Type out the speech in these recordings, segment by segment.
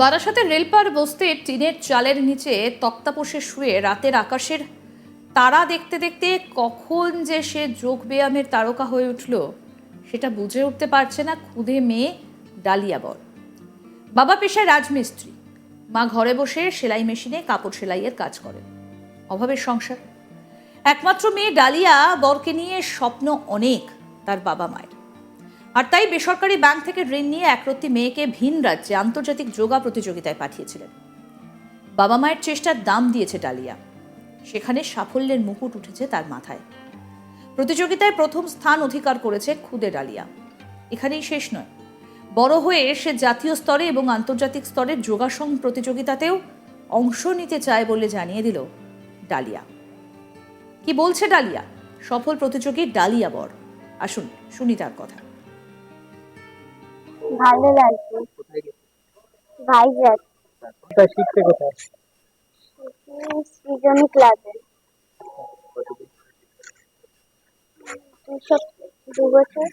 বারাসাতের রেলপার বস্তির টিনের চালের নিচে তক্তাপোষে শুয়ে রাতের আকাশের তারা দেখতে দেখতে কখন যে সে যোগব্যায়ামের তারকা হয়ে উঠল সেটা বুঝে উঠতে পারছে না ক্ষুদে মেয়ে ডালিয়া বর। বাবা পেশায় রাজমিস্ত্রি, মা ঘরে বসে সেলাই মেশিনে কাপড় সেলাইয়ের কাজ করে। অভাবের সংসার। একমাত্র মেয়ে ডালিয়া বরকে নিয়ে স্বপ্ন অনেক তার বাবা মায়ের। আর তাই বেসরকারি ব্যাংক থেকে ঋণ নিয়ে একরত্তি মেয়েকে ভিন রাজ্যে আন্তর্জাতিক যোগা প্রতিযোগিতায় পাঠিয়েছিলেন। বাবা মায়ের চেষ্টার দাম দিয়েছে ডালিয়া, সেখানে সাফল্যের মুকুট উঠেছে তার মাথায়। প্রতিযোগিতায় প্রথম স্থান অধিকার করেছে খুদে ডালিয়া। এখানেই শেষ নয়, বড় হয়ে সে জাতীয় স্তরে এবং আন্তর্জাতিক স্তরের যোগাসন প্রতিযোগিতাতেও অংশ নিতে চায় বলে জানিয়ে দিল ডালিয়া। কি বলছে ডালিয়া, সফল প্রতিযোগী ডালিয়া বর? আসুন শুনি তার কথা। ভালো লাগছে। ভাইজ্যাক। কোথায় শিখতে কোথায়? সৃজনী ক্লাবে। 2 বছর।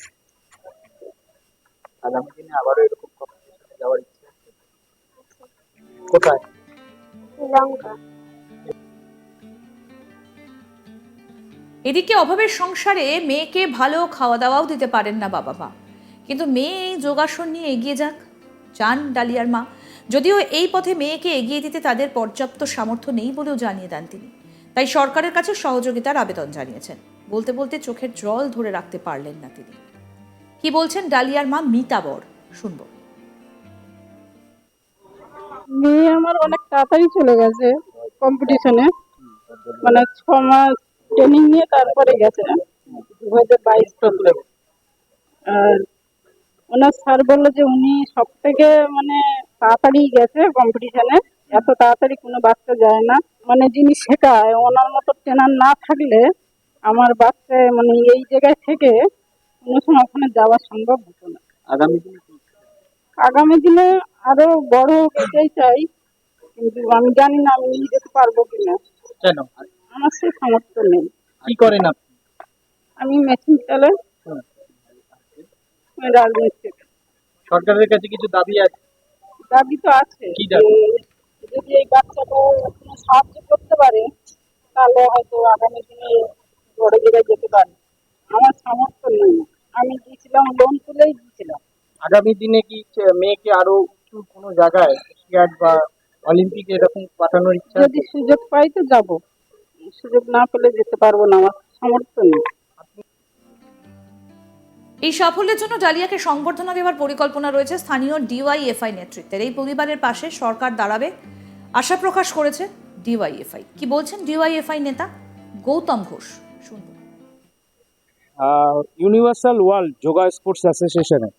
আগামী দিনে আবারও এরকম কম্পিটিশনে যাওয়ার ইচ্ছে আছে? কোথায়? শ্রীলঙ্কা। এদিকে অভাবের সংসারে মেয়েকে ভালো খাওয়া দাওয়াও দিতে পারেন না বাবা মা, কিন্তু মেয়ে এই যোগাসন নিয়ে এগিয়ে যাক চান ডালিয়ার মা। যদিও এই পথে মেয়েকে এগিয়ে দিতে তাদের পর্যাপ্ত সামর্থ্য নেই বলেও জানিয়ে দেন তিনি। তাই সরকারের কাছে সহযোগিতার আবেদন জানিয়েছেন। বলতে বলতে চোখের জল ধরে রাখতে পারলেন না তিনি। কি বলছেন ডালিয়ার মা মিতা বর, শুনবো। মেয়ে আমার অনেক তাড়াতাড়ি চলে গেছে কম্পিটিশনে, মানে 6 মাস ট্রেনিং নিয়ে তারপরে গেছে 2022 সালে। আর ওনার স্যার বললো যে উনি সব থেকে মানে তাড়াতাড়ি গেছে কম্পিটিশনে, এত তাড়াতাড়ি কোনো বাচ্চা যায় না। মানে যিনি শেখায় ওনার মতো ট্রেনার না থাকলে আমার বাচ্চা মানে এই জায়গায় থেকে কোনো সময় ওখানে যাওয়া সম্ভব হতো না। আগামী দিনে আরো বড় হতেই চাই, কিন্তু আমি জানি না আমি নিয়ে যেতে পারবো কিনা। কেন? আমার সেই সামর্থ্য নেই। কি করেন আপনি? আমি মেশিন চালাই, রাজমিস্ত্রি। সরকারের কাছে কিছু দাবি আছে? দাবি তো আছে, কি দাবি? যদি এই বাচ্চাটা কোনো সাহায্য করতে পারে তাহলে হয়তো আগামী দিনে বড় জায়গায় যেতে পারে। আমার সামর্থ্য নেই, আমি দিয়েছিলাম লোন তুলেই দিয়েছিলাম। আগামী দিনে কি মেয়েকে আরো উঁচু কোনো জায়গায় এশিয়াড বা অলিম্পিকে এরকম পাঠানোর ইচ্ছা যদি আছে? সুযোগ পাই তো যাবো, সুযোগ না পেলে যেতে পারবো না, আমার সামর্থ্য নেই। এই সাফল্যের জন্য ডালিয়াকে সংবর্ধনা দেওয়ার পরিকল্পনা রয়েছে স্থানীয় ডিওয়াইএফআই নেতৃত্বের। এই পরিবারের পাশে সরকার দাঁড়াবে আশা প্রকাশ করেছে ডিওয়াইএফআই। কি বলছেন ডিওয়াইএফআই নেতা গৌতম ঘোষ, শুনবো। ইউনিভার্সাল ওয়ার্ল্ড যোগা স্পোর্টস অ্যাসোসিয়েশনে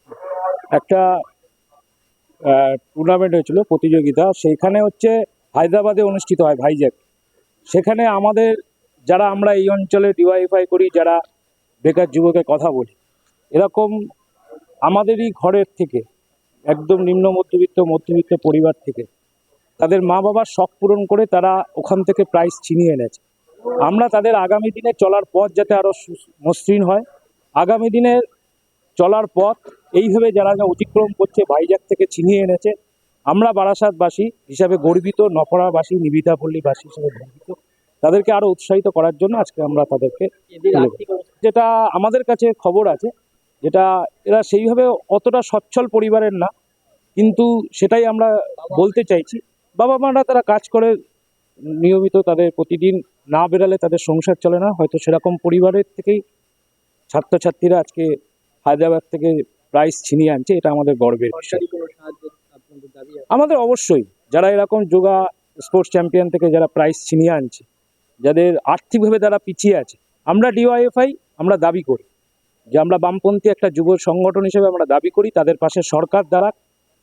একটা টুর্নামেন্ট হয়েছিল, প্রতিযোগিতা। সেইখানে হচ্ছে হায়দ্রাবাদে অনুষ্ঠিত হয়, ভাইজ্যাক। সেখানে আমাদের যারা আমরা এই অঞ্চলে ডিওয়াইফাই করি, যারা বেকার যুবকের কথা বলি, এরকম আমাদেরই ঘরের থেকে একদম নিম্ন মধ্যবিত্ত পরিবার থেকে তাদের মা বাবার শখ পূরণ করে তারা ওখান থেকে প্রাইজ ছিনিয়ে এনেছে। আমরা তাদের আগামী দিনে চলার পথ যাতে আরও মসৃণ হয়, আগামী দিনে চলার পথ এইভাবে যারা অতিক্রম করছে, ভাইজ্যাক থেকে ছিনিয়ে এনেছে, আমরা বারাসাতবাসী হিসাবে গর্বিত, নফরাবাসী নিবিতাপল্লীবাসী হিসেবে গর্বিত। তাদেরকে আরও উৎসাহিত করার জন্য আজকে আমরা তাদেরকে, যেটা আমাদের কাছে খবর আছে, যেটা এরা সেইভাবে অতটা সচ্ছল পরিবারের না, কিন্তু সেটাই আমরা বলতে চাইছি। বাবা মারা তারা কাজ করে নিয়মিত, তাদের প্রতিদিন না বেরালে তাদের সংসার চলে না, হয়তো সেরকম পরিবারের থেকেই ছাত্রছাত্রীরা আজকে হায়দ্রাবাদ থেকে প্রাইজ ছিনিয়ে আনছে। এটা আমাদের গর্বের বিষয়। আমাদের অবশ্যই যারা এরকম যোগা স্পোর্টস চ্যাম্পিয়ন থেকে যারা প্রাইজ ছিনিয়ে আনছে, যাদের আর্থিকভাবে তারা পিছিয়ে আছে, আমরা ডিওয়াইএফআই আমরা দাবি করি যে আমরা বামপন্থী একটা যুব সংগঠন হিসেবে আমরা দাবি করি তাদের পাশে সরকার দাঁড়াক,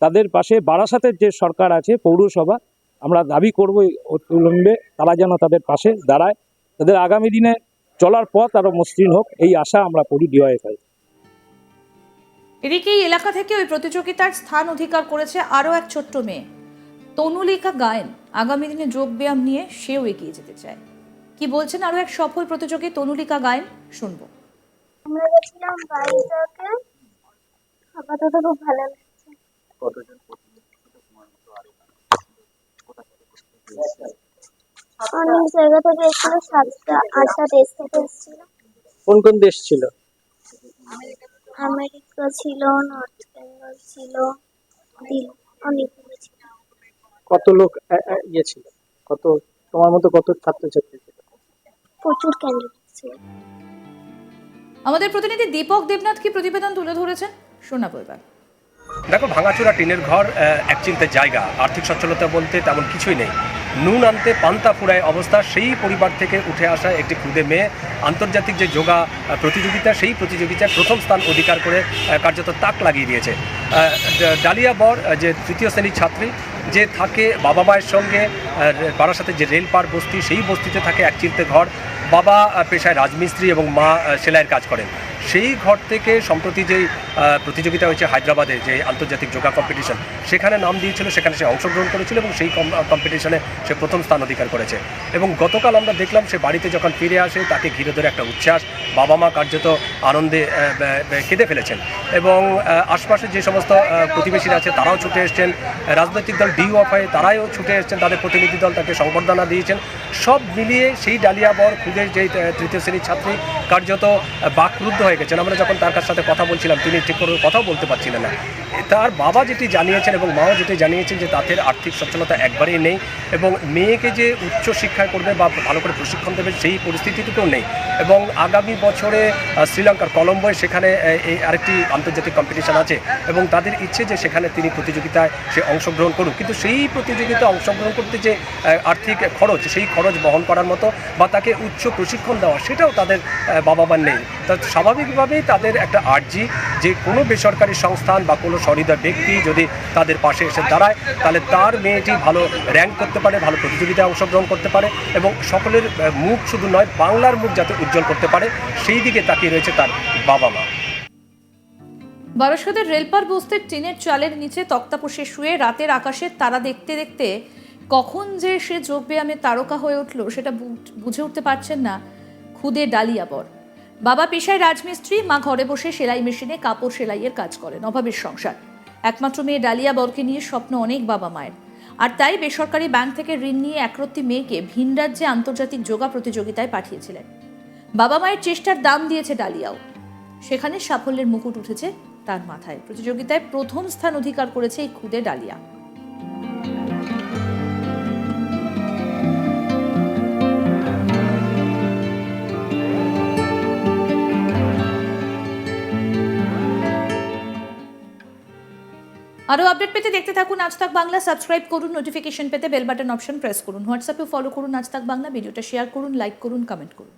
তাদের পাশে বারাসাতের যে সরকার আছে পৌরসভা, আমরা দাবি করব অবিলম্বে তারা যেন তাদের পাশে দাঁড়ায়, তাদের আগামী দিনে চলার পথ আরো মসৃণ হোক, এই আশা আমরা করি ডিওয়াইএফআই। এদিকে এই এলাকা থেকে ওই প্রতিযোগিতার স্থান অধিকার করেছে আরও এক ছোট্ট মেয়ে তনুলিকা গায়েন। আগামী দিনে যোগ ব্যায়াম নিয়ে সেও এগিয়ে যেতে চায়। কি বলছেন আরও এক সফল প্রতিযোগী তনুলিকা গায়েন, শুনবো। আমরা গেছিলাম ভাইজ্যাকে, আপাতত খুব ভালো লাগছে। কতজন প্রতিযোগী ছিল তোমার মতো আরো? অনেক জায়গা থেকে এসেছিল, 7টা 8টা দেশ থেকে এসেছিল। কোন কোন দেশ ছিল? আমেরিকা ছিল, নর্থ বেঙ্গল ছিল, অনেকগুলো ছিল। কত লোক ইয়ে ছিল? কত তোমার মতো কত ছাত্রছাত্রী ছিল? প্রচুর ক্যান্ডিডেট ছিল। আমাদের প্রতিনিধি দীপক দেবনাথ কি প্রতিবেদন তুলে ধরেছেন, শোনাবো এবার। দেখো, ভাঙাচোরা টিনের ঘর একচিলতে জায়গা, আর্থিক সচ্ছলতা বলতে তেমন কিছুই নেই। নুন আনতে পান্তা ফুরায় অবস্থা। সেই পরিবার থেকে উঠে আসা একটি ক্ষুদে মেয়ে আন্তর্জাতিক যে যোগা প্রতিযোগিতা, সেই প্রতিযোগিতায় প্রথম স্থান অধিকার করে কার্যত তাক লাগিয়ে দিয়েছে। ডালিয়া বর যে তৃতীয় শ্রেণীর ছাত্রী, যে থাকে বাবা মায়ের সঙ্গে বারাসাতে যে রেলপার বস্তি, সেই বস্তিতে থাকে একচিলতে ঘর। বাবা পেশায় রাজমিস্ত্রি এবং মা সেলাইয়ের কাজ করেন। সেই ঘর থেকে সম্প্রতি যেই প্রতিযোগিতা হয়েছে হায়দ্রাবাদে, যে আন্তর্জাতিক যোগা কম্পিটিশন, সেখানে নাম দিয়েছিল, সেখানে সে অংশগ্রহণ করেছিল এবং সেই কম্পিটিশনে সে প্রথম স্থান অধিকার করেছে। এবং গতকাল আমরা দেখলাম সে বাড়িতে যখন ফিরে আসে, তাকে ঘিরে ধরে একটা উচ্ছ্বাস। বাবা মা কার্যত আনন্দে কেঁদে ফেলেছেন এবং আশপাশে যে সমস্ত প্রতিবেশীরা আছে তারাও ছুটে এসছেন। রাজনৈতিক দল ডিওয়াইএফআই তারাও ছুটে এসছেন, তাদের প্রতিনিধি দল তাকে সংবর্ধনা দিয়েছেন। সব মিলিয়ে সেই ডালিয়া বর খুদের যে তৃতীয় শ্রেণীর ছাত্রী কার্যত বাকরুদ্ধ হয়ে গেছেন। আমরা যখন তার সাথে কথা বলছিলাম, তিনি ঠিক করে কথাও বলতে পারছিলেন না। তার বাবা যেটি জানিয়েছেন এবং মাও যেটি জানিয়েছেন যে তাদের আর্থিক সচ্ছলতা একবারেই নেই এবং মেয়েকে যে উচ্চ শিক্ষায় করবে বা ভালো করে প্রশিক্ষণ দেবে সেই পরিস্থিতিটুকুও নেই। এবং আগামী বছরে শ্রীলঙ্কার কলম্বোয় সেখানে এই আরেকটি আন্তর্জাতিক কম্পিটিশন আছে এবং তাদের ইচ্ছে যে সেখানে তিনি প্রতিযোগিতায় সে অংশগ্রহণ করুক, কিন্তু সেই প্রতিযোগিতায় অংশগ্রহণ করতে যে আর্থিক খরচ, সেই খরচ বহন করার মতো বা তাকে উচ্চ প্রশিক্ষণ দেওয়া, সেটাও তাদের বাবা মার নেই। তা স্বাভাবিকভাবেই তাদের একটা আর্জি যে কোনো বেসরকারি সংস্থান বা কোনো সহৃদয় ব্যক্তি যদি তাদের পাশে এসে দাঁড়ায়, তাহলে তার মেয়েটি ভালো র্যাঙ্ক করতে পারে, ভালো প্রতিযোগিতায় অংশগ্রহণ করতে পারে এবং সকলের মুখ শুধু নয়, বাংলার মুখ যাতে উজ্জ্বল করতে পারে, সেই দিকে তাকিয়ে রয়েছে তার বাবা মা। বারাসতের রেলপার বস্তির টিনের চালের নিচে তক্তাপোষে শুয়ে রাতের আকাশের তারা দেখতে দেখতে কখন যে সে যোগব্যায়ামের তারকা হয়ে উঠল, সেটা বুঝে উঠতে পারছেন না খুদে ডালিয়া বর। বাবা পেশায় রাজমিস্ত্রি, মা ঘরে বসে সেলাই মেশিনে কাপড় সেলাইয়ের কাজ করেন। অভাবের সংসার। একমাত্র মেয়ে ডালিয়া বরকে নিয়ে স্বপ্ন অনেক বাবা মায়ের, আর তাই বেসরকারি ব্যাংক থেকে ঋণ নিয়ে একরত্তি মেয়েকে ভিন রাজ্যে আন্তর্জাতিক যোগা প্রতিযোগিতায় পাঠিয়েছিলেন। বাবা মায়ের চেষ্টার দাম দিয়েছে ডালিয়াও, সেখানে সাফল্যের মুকুট উঠেছে তার মাথায়। প্রতিযোগিতায় প্রথম স্থান অধিকার করেছে এই খুদে ডালিয়া। আরও আপডেট পেতে দেখতে থাকুন আজ তাক বাংলা। সাবস্ক্রাইব করুন, নোটিফিকেশন পেতে বেল বাটন অপশন প্রেস করুন, হোয়াটসঅ্যাপে ফলো করুন আজ তাক বাংলা। ভিডিওটা শেয়ার করুন, লাইক করুন, কমেন্ট করুন।